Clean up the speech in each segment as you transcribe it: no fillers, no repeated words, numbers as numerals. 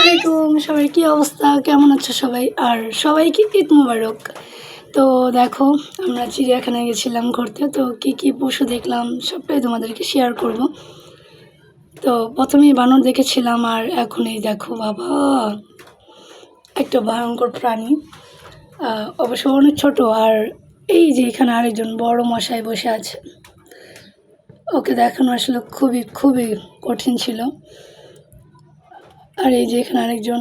আলাইকুম সবাই, কি অবস্থা, কেমন আছো সবাই? আর সবাইকে ঈদ মোবারক। তো দেখো, আমরা চিড়িয়াখানায় গেছিলাম ঘুরতে। তো কি পশু দেখলাম সবটাই তোমাদেরকে শেয়ার করব। তো প্রথমেই বানর দেখেছিলাম, আর এখন এই দেখো বাবা, একটা ভয়ঙ্কর প্রাণী, অবশ্য অনেক ছোটো। আর এই যে এখানে আরেকজন বড় মশাই বসে আছে, ওকে দেখানো আসলে খুবই খুবই কঠিন ছিল। আর এই যে এখানে আরেকজন,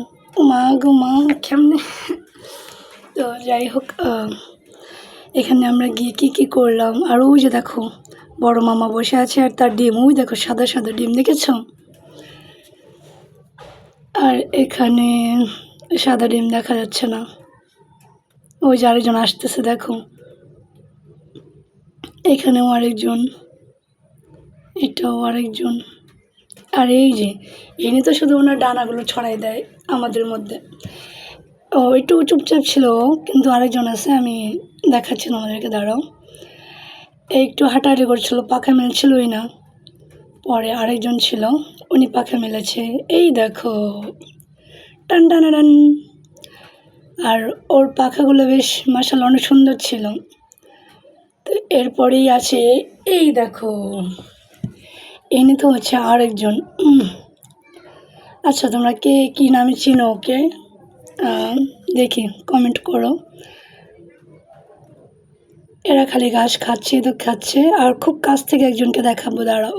মা গো মা কেমনে। তো যাই হোক, এখানে আমরা গিয়ে কী করলাম। আর ওই যে দেখো বড় মামা বসে আছে, আর তার ডিম, ওই দেখো সাদা সাদা ডিম, দেখেছ? আর এখানে সাদা ডিম দেখা যাচ্ছে না, ওই যে আরেকজন আসতেছে দেখো, এখানেও আরেকজন, এটাও আরেকজন। আর এই যে এনে তো শুধু ওনার ডানাগুলো ছড়াই দেয় আমাদের মধ্যে। ও একটু চুপচাপ ছিল, কিন্তু আরেকজন আছে, আমি দেখাচ্ছি আমাদেরকে, দাঁড়াও। একটু হাঁটাহাঁটি করছিল, পাখা মেলছিলই না। পরে আরেকজন ছিল, উনি পাখা মেলেছে, এই দেখো টান টান টান। আর ওর পাখাগুলো বেশ মাশাআল্লাহ অনেক সুন্দর ছিল। তো এরপরেই আছে এই দেখো, এনে তো হচ্ছে আরেকজন। আচ্ছা, তোমরা কে কী নামে চিনো ওকে? দেখি কমেন্ট করো। এরা খালি ঘাস খাচ্ছে তো খাচ্ছে। আর খুব কাছ থেকে একজনকে দেখাবো, দাঁড়াও,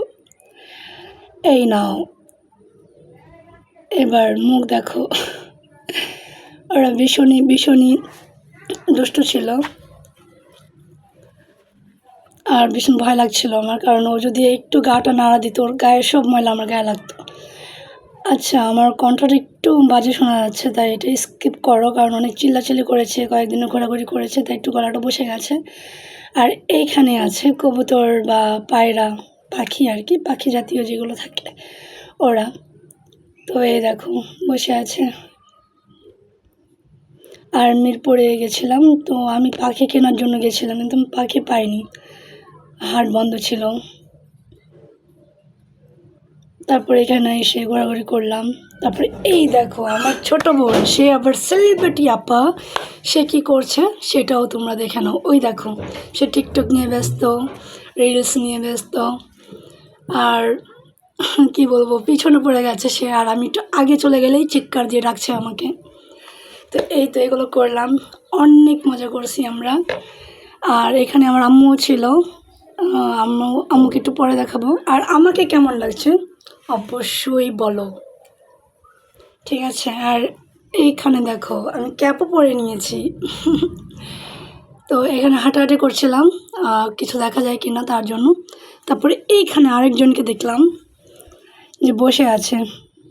এই নাও, এবার মুখ দেখো। ওরা ভীষণই দুষ্ট ছিল, আর ভীষণ ভয় লাগছিল আমার, কারণ ও যদি একটু গাটা নাড়া দিত, ওর গায়ে সব ময়লা আমার গায়ে লাগতো। আচ্ছা, আমার কণ্ঠটা একটু বাজে শোনা যাচ্ছে, তাই এটা স্কিপ করো, কারণ অনেক চিল্লাচিল্লি করেছে, কয়েকদিনও ঘোরাঘুরি করেছে, তাই একটু গলাটা বসে গেছে। আর এইখানে আছে কবুতর বা পায়রা, পাখি আর কি, পাখি জাতীয় যেগুলো থাকে ওরা। তো এই দেখো বসে আছে। আর মিরপুরে গেছিলাম, তো আমি পাখি কেনার জন্য গেছিলাম, কিন্তু পাখি পাইনি, হাট বন্ধ ছিল। তারপরে এখানে এসে ঘোরাঘুরি করলাম। তারপরে এই দেখো আমার ছোট বোন, সে আবার সেলিব্রিটি আপা, সে কী করছে সেটাও তোমরা দেখে নাও। ওই দেখো, সে টিকটক নিয়ে ব্যস্ত, রিলস নিয়ে ব্যস্ত, আর কি বলবো, পিছনে পড়ে গেছে সে। আর আমি একটু আগে চলে গেলেই চিৎকার দিয়ে ডাকছে আমাকে। তো এই তো এগুলো করলাম, অনেক মজা করছি আমরা। আর এখানে আমার আম্মুও ছিল, আম্মুকে একটু পরে দেখাবো। আর আমাকে কেমন লাগছে অবশ্যই বলো, ঠিক আছে? আর এইখানে দেখো আমি ক্যাপও পরে নিয়েছি। তো এখানে হাঁটাহাঁটি করছিলাম, কিছু দেখা যায় কি না তার জন্য। তারপরে এইখানে আরেকজনকে দেখলাম যে বসে আছে,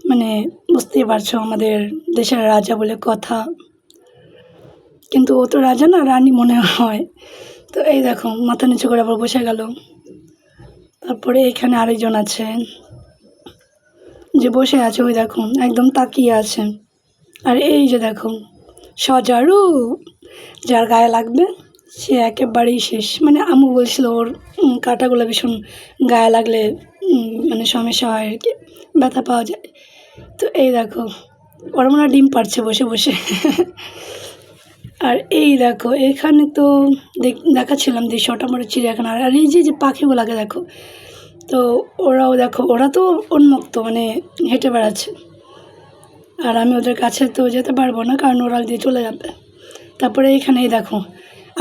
মানে বুঝতেই পারছো আমাদের দেশের রাজা বলে কথা, কিন্তু ও তো রাজা না, রানী মনে হয়। তো এই দেখো মাথা নিচু করে আবার বসে গেল। তারপরে এখানে আরেকজন আছে যে বসে আছে, ওই দেখো একদম তাকিয়ে আছে। আর এই যে দেখো সজারু, যার গায়ে লাগবে সে একেবারেই শেষ। মানে আম্মু বলছিল ওর কাঁটাগুলো ভীষণ গায়ে লাগলে মানে সমস্যা হয় আর কি, ব্যথা পাওয়া যায়। তো এই দেখো ওরা মনে হয় ডিম পাড়ছে বসে বসে। আর এই দেখো এখানে তো দেখাচ্ছিলাম দৃশ্যটা আমার চিড়িয়াখানা। আর এই যে পাখিগুলোকে দেখো, তো ওরাও দেখো, ওরা তো উন্মুক্ত, মানে হেঁটে বেড়াচ্ছে। আর আমি ওদের কাছে তো যেতে পারবো না, কারণ ওরা দিয়ে চলে যাবে। তারপরে এইখানেই দেখো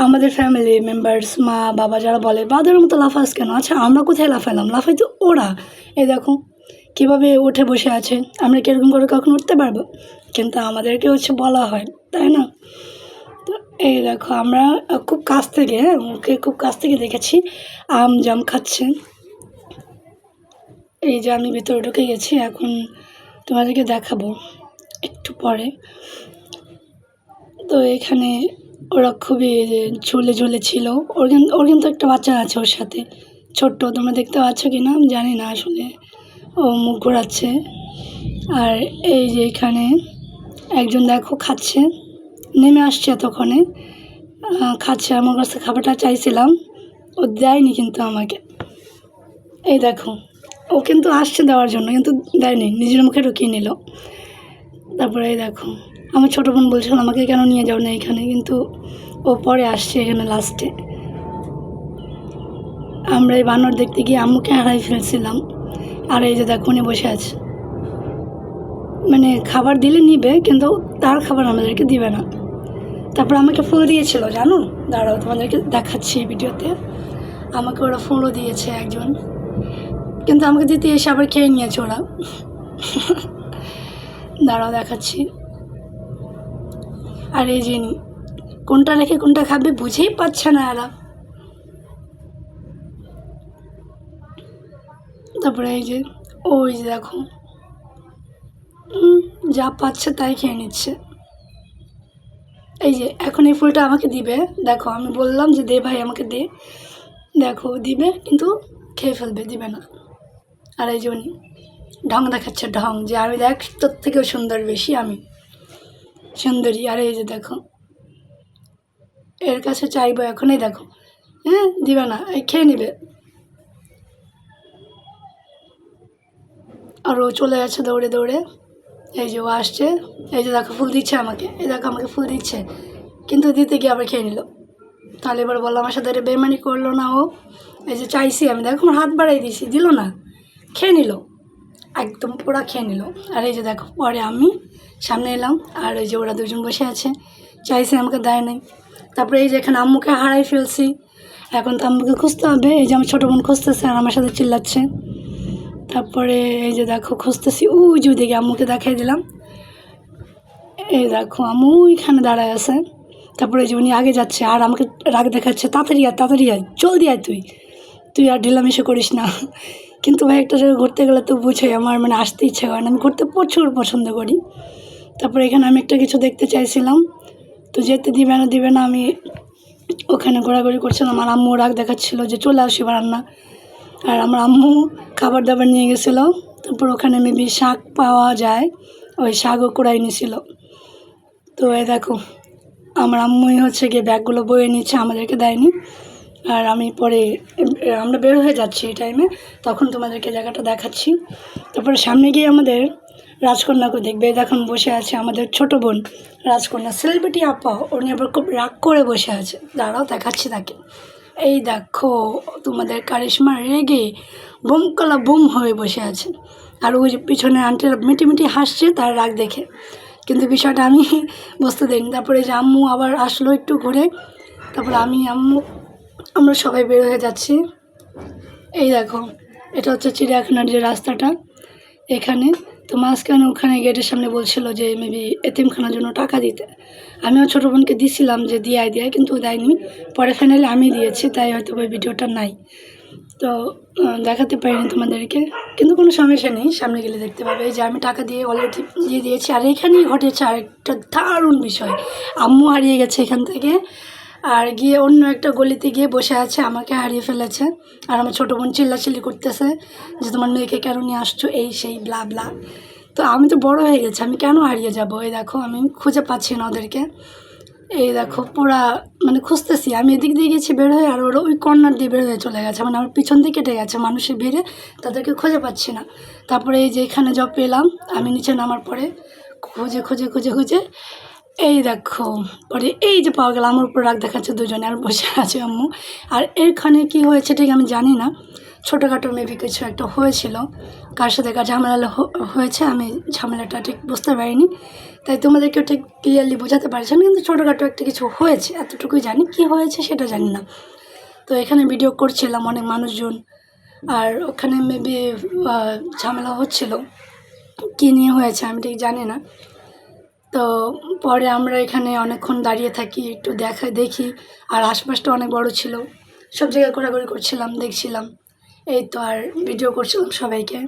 আমাদের ফ্যামিলি মেম্বার্স, মা বাবা যারা বলে বাঁদরের মতো লাফাস কেন, আচ্ছা আমরা কোথায় লাফাইলাম, লাফাই তো ওরা। এই দেখো কীভাবে উঠে বসে আছে, আমরা কীরকম করে কখন উঠতে পারবো? কিন্তু আমাদেরকে হচ্ছে বলা হয়, তাই না? তো এই দেখো আমরা খুব কাছ থেকে, ওকে খুব কাছ থেকে দেখেছি আম জাম খাচ্ছে। এই যে আমি ভিতরে ঢুকে গেছি, এখন তোমাদেরকে দেখাবো একটু পরে। তো এখানে ওরা খুবই ঝুলে ছিল। ওর কিন্তু একটা বাচ্চা আছে ওর সাথে, ছোট্ট, তোমরা দেখতে পাচ্ছ কি না আমি জানি না আসলে, ও মুখ ঘোরাচ্ছে। আর এই যে এখানে একজন দেখো খাচ্ছে, নেমে আসছে এতক্ষণে, খাচ্ছে। আমার কাছে খাবারটা চাইছিলাম, ও দেয়নি কিন্তু আমাকে। এই দেখো ও কিন্তু আসছে দেওয়ার জন্য, কিন্তু দেয়নি, নিজের মুখে ঢুকিয়ে নিল। তারপরে এই দেখো আমার ছোটো বোন বলছিল আমাকে কেন নিয়ে যাও না এখানে, কিন্তু ও পরে আসছে এখানে লাস্টে। আমরা এই বানর দেখতে গিয়ে আম্মুকে হারাই ফেলছিলাম। আর এই যে দেখো উনি বসে আছে, মানে খাবার দিলে নিবে কিন্তু তার খাবার আমাদেরকে দিবে না। তারপর আমাকে ফুল দিয়েছিল জানো, দাঁড়াও তোমাদেরকে দেখাচ্ছি ভিডিওতে। আমাকে ওরা ফুলও দিয়েছে একজন, কিন্তু আমাকে দিতে এসে আবার খেয়ে নিয়েছে ওরা। দাঁড়াও দেখাচ্ছি। আর এই যে কোনটা রেখে কোনটা খাবে বুঝেই পাচ্ছে না এরা। তারপরে এই যে ওই যে দেখো যা পাচ্ছে তাই খেয়ে নিচ্ছে। এই যে এখন এই ফুলটা আমাকে দিবে, দেখো আমি বললাম যে দে ভাই আমাকে দে, দেখো দিবে কিন্তু খেয়ে ফেলবে, দিবে না। আর এই যে উনি ঢং দেখাচ্ছে, ঢং যে আমি দেখ তোর থেকেও সুন্দর, বেশি আমি সুন্দরী। আর এই যে দেখো এর কাছে চাইবো এখনই, দেখো হ্যাঁ দিবে না, এই খেয়ে নেবে। আর ও চলে যাচ্ছে দৌড়ে দৌড়ে। এই যে ও আসছে, এই যে দেখো ফুল দিচ্ছে আমাকে, এই দেখো আমাকে ফুল দিচ্ছে, কিন্তু দিতে গিয়ে আবার খেয়ে নিল। তাহলে এবার বললো আমার সাথে এটা বেমানি করলো না ও। এই যে চাইছি আমি, দেখো আমার হাত বাড়াই দিয়েছি, দিল না, খেয়ে নিল, একদম পুরা খেয়ে নিল। আর এই যে দেখো পরে আমি সামনে এলাম, আর ওই যে ওরা দুজন বসে আছে, চাইছে আমাকে দেয় নাই। তারপরে এই যে এখানে আম্মুকে হারাই ফেলছি, এখন তো আম্মুকে খুঁজতে হবে। এই যে আমার ছোটো বোন খুঁজতেছে আর আমার সাথে চিল্লাচ্ছে। তারপরে এই যে দেখো খুঁজতেছি, ওই যে দেখি আম্মুকে দেখাই দিলাম, এই দেখো আম্মু ওইখানে দাঁড়ায় আছে। তারপরে যে উনি আগে যাচ্ছে আর আমাকে রাগ দেখাচ্ছে, তাড়াতাড়ি আয় জলদি আয়, তুই আর ঢিলামিশো করিস না। কিন্তু ভাই একটা জায়গায় ঘুরতে গেলে তো বুঝোই আমার মানে আসতে ইচ্ছে করে না, আমি ঘুরতে প্রচুর পছন্দ করি। তারপরে এখানে আমি একটা কিছু দেখতে চাইছিলাম, তো যেতে দিবে না, আমি ওখানে ঘোরাঘুরি করছিলাম। আর আম্মু রাগ দেখাচ্ছিলো যে চলে আসি রান্না। আর আমার আম্মু খাবার দাবার নিয়ে গেছিলো। তারপর ওখানে মেবি শাক পাওয়া যায়, ওই শাকও কুড়াই নিয়েছিল। তো এই দেখো আমার আম্মুই হচ্ছে গিয়ে ব্যাগগুলো বয়ে নিচ্ছে, আমাদেরকে দেয়নি। আর আমি পরে আমরা বের হয়ে যাচ্ছি এই টাইমে, তখন তোমাদেরকে জায়গাটা দেখাচ্ছি। তারপরে সামনে গিয়ে আমাদের রাজকন্যাকে দেখবে, দেখুন বসে আছে আমাদের ছোট বোন রাজকন্যা, সেলিব্রিটি আপা, উনি আবার খুব রাগ করে বসে আছে। দাঁড়াও দেখাচ্ছি তাকে। এই দেখো তোমাদের কারিশমা রেগে বুমকলা বুম হয়ে বসে আছে। আর ওই যে পিছনে আন্টিরা মিটি হাসছে তার রাগ দেখে, কিন্তু বিষয়টা আমি বুঝতে দিইনি। তারপরে যে আম্মু আবার আসলো একটু ঘুরে, তারপরে আম্মু আমরা সবাই বের হয়ে যাচ্ছি। এই দেখো এটা হচ্ছে চিড়িয়াখানার যে রাস্তাটা, এখানে তো মাঝখানে ওখানে গেটের সামনে বলছিল যে মেবি এতিমখানার জন্য টাকা দিতে। আমিও ছোটো বোনকে দিছিলাম যে দিয়ে কিন্তু দেয়নি, পরে ফাইনালি আমি দিয়েছি, তাই হয়তো ওই ভিডিওটা নাই, তো দেখাতে পারিনি তোমাদেরকে। কিন্তু কোনো সমস্যা নেই, সামনে গেলে দেখতে পাবে। এই যে আমি টাকা দিয়ে অলরেডি দিয়ে দিয়েছি। আর এখানেই ঘটেছে আরেকটা দারুণ বিষয়, আম্মু হারিয়ে গেছে এখান থেকে, আর গিয়ে অন্য একটা গলিতে গিয়ে বসে আছে, আমাকে হারিয়ে ফেলেছে। আর আমার ছোটো বোন চিল্লাচিল্লি করতেছে যে তোমার মেয়েকে কেন নিয়ে আসছো, এই সেই ব্লা ব্লা। তো আমি তো বড় হয়ে গেছি, আমি কেন হারিয়ে যাব? এই দেখো আমি খুঁজে পাচ্ছি না ওদেরকে। এই দেখো পুরা মানে খুঁজতেছি, আমি এদিক দিয়ে গেছি বের হয়ে, আর ওরা ওই কর্নার দিয়ে বের হয়ে চলে গেছে, মানে আমার পিছন দিয়ে কেটে গেছে মানুষের ভিড়ে, তাদেরকে খুঁজে পাচ্ছি না। তারপরে এই যে এখানে জব পেলাম, আমি নিচে নামার পরে খুঁজে এই দেখো পরে এই যে পাওয়া গেল। আমার উপর রাগ দেখাচ্ছে দুজনে, আর বসে আছে আম্মু। আর এখানে কি হয়েছে ঠিক আমি জানি না, ছোটোখাটো মেবি কিছু একটা হয়েছিল, কার সাথে কার ঝামেলা হয়েছে, আমি ঝামেলাটা ঠিক বুঝতে পারিনি, তাই তোমাদেরকেও ঠিক ক্লিয়ারলি বোঝাতে পারছি না, কিন্তু ছোটোখাটো একটা কিছু হয়েছে এতটুকুই জানি, কি হয়েছে সেটা জানি না। তো এখানে ভিডিও করছিলাম অনেক মানুষজন, আর ওখানে মেবি ঝামেলা হচ্ছিল, কী নিয়ে হয়েছে আমি ঠিক জানি না। তো পরে আমরা এখানে অনেকক্ষণ দাঁড়িয়ে থাকি, একটু দেখি। আর আশপাশটা অনেক বড় ছিল, সব জায়গায় ঘোরাঘুরি করছিলাম, দেখছিলাম, এই তো আর ভিডিও করছিলাম সবাইকে।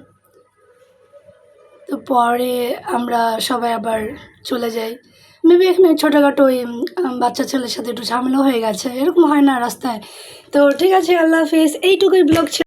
তো পরে আমরা সবাই আবার চলে যাই। মেবি এখানে ছোটোখাটো ওই বাচ্চা ছেলের সাথে একটু ঝামেলা হয়ে গেছে, এরকম হয় না রাস্তায়। তো ঠিক আছে, আল্লাহ হাফিজ, এইটুকুই ব্লগ ছিল।